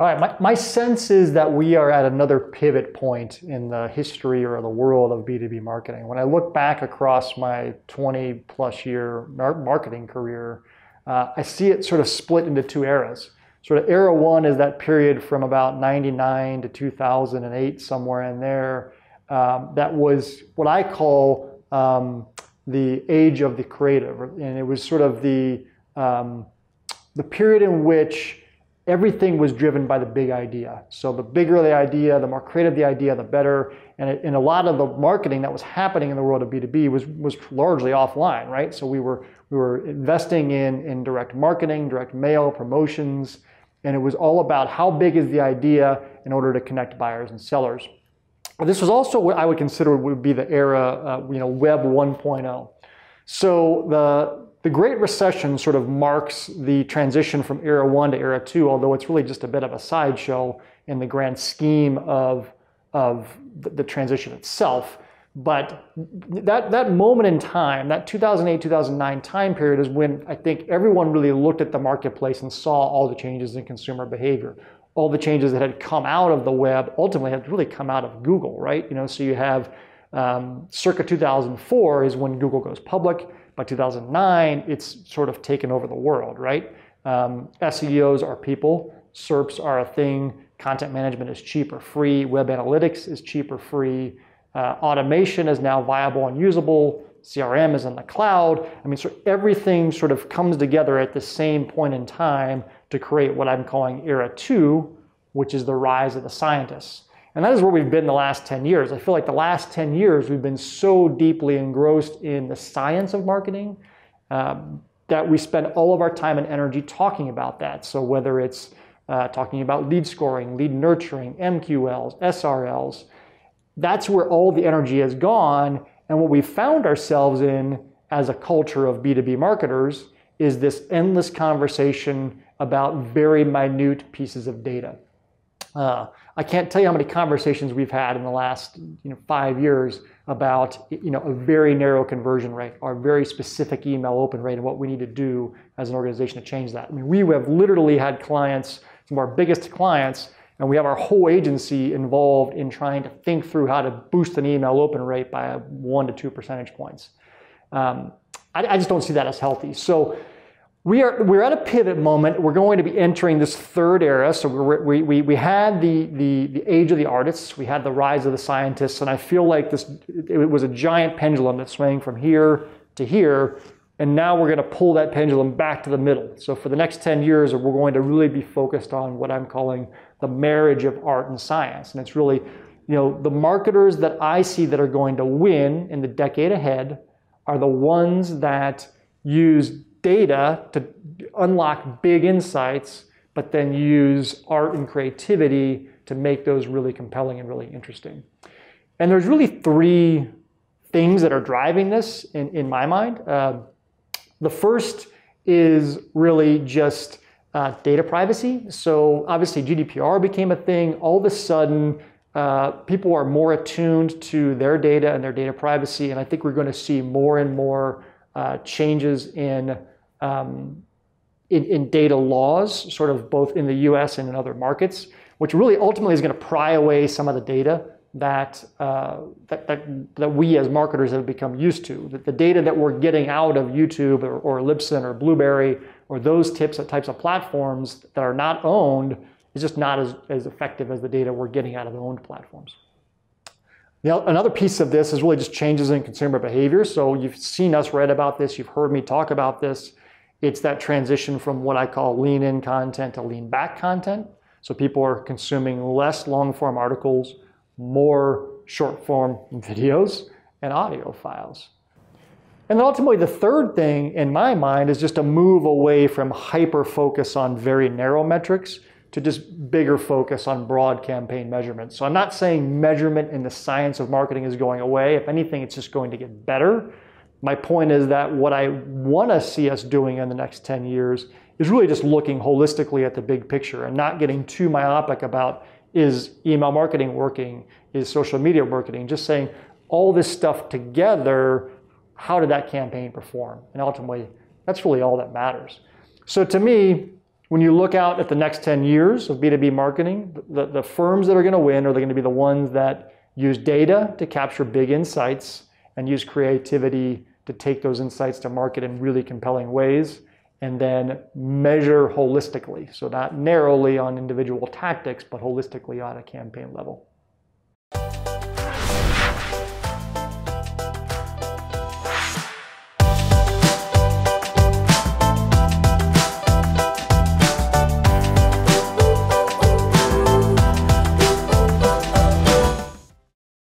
All right, my sense is that we are at another pivot point in the history or the world of B2B marketing. When I look back across my 20 plus year marketing career, I see it sort of split into two eras. Sort of era one is that period from about 99 to 2008, somewhere in there. That was what I call the age of the creative. And it was sort of the period in which everything was driven by the big idea. So the bigger the idea, the more creative the idea, the better. And a lot of the marketing that was happening in the world of B2B was largely offline, right? So we were investing in direct marketing, direct mail, promotions, and it was all about how big is the idea in order to connect buyers and sellers. But this was also what I would consider would be the era, Web 1.0. So the Great Recession sort of marks the transition from era one to era two, although it's really just a bit of a sideshow in the grand scheme of the transition itself. But that moment in time, that 2008, 2009 time period is when I think everyone really looked at the marketplace and saw all the changes in consumer behavior. All the changes that had come out of the web ultimately had really come out of Google, right? So you have circa 2004 is when Google goes public. By 2009, it's sort of taken over the world, right? SEOs are people, SERPs are a thing, content management is cheap or free, web analytics is cheap or free, automation is now viable and usable, CRM is in the cloud. I mean, so everything sort of comes together at the same point in time to create what I'm calling era two, which is the rise of the scientists. And that is where we've been the last 10 years. I feel like the last 10 years, we've been so deeply engrossed in the science of marketing that we spend all of our time and energy talking about that. So whether it's talking about lead scoring, lead nurturing, MQLs, SRLs, that's where all the energy has gone. And what we found ourselves in as a culture of B2B marketers is this endless conversation about very minute pieces of data. I can't tell you how many conversations we've had in the last 5 years about a very narrow conversion rate or a very specific email open rate and what we need to do as an organization to change that. I mean, we have literally had clients, some of our biggest clients, and we have our whole agency involved in trying to think through how to boost an email open rate by 1 to 2 percentage points. I just don't see that as healthy. So we're at a pivot moment. We're going to be entering this third era. So we had the age of the artists, we had the rise of the scientists, and I feel like it was a giant pendulum that swung from here to here, and now we're going to pull that pendulum back to the middle. So for the next 10 years, we're going to really be focused on what I'm calling the marriage of art and science, and it's really, the marketers that I see that are going to win in the decade ahead are the ones that use data to unlock big insights, but then use art and creativity to make those really compelling and really interesting. And there's really three things that are driving this in my mind. The first is really just data privacy. So obviously GDPR became a thing. All of a sudden, people are more attuned to their data and their data privacy, and I think we're going to see more and more changes in data laws, sort of both in the US and in other markets, which really ultimately is going to pry away some of the data that we as marketers have become used to. The data that we're getting out of YouTube or Libsyn or Blueberry or those types of platforms that are not owned is just not as effective as the data we're getting out of the owned platforms. Another piece of this is really just changes in consumer behavior. So you've seen us write about this, you've heard me talk about this. It's that transition from what I call lean in content to lean back content. So people are consuming less long form articles, more short form videos and audio files. And then ultimately the third thing in my mind is just a move away from hyper focus on very narrow metrics to just bigger focus on broad campaign measurement. So I'm not saying measurement in the science of marketing is going away. If anything, it's just going to get better. My point is that what I want to see us doing in the next 10 years is really just looking holistically at the big picture and not getting too myopic about, is email marketing working? Is social media marketing? Just saying all this stuff together, how did that campaign perform? And ultimately, that's really all that matters. So to me, When you look out at the next 10 years of B2B marketing, the firms that are going to win are going to be the ones that use data to capture big insights and use creativity to take those insights to market in really compelling ways, and then measure holistically. So not narrowly on individual tactics, but holistically on a campaign level.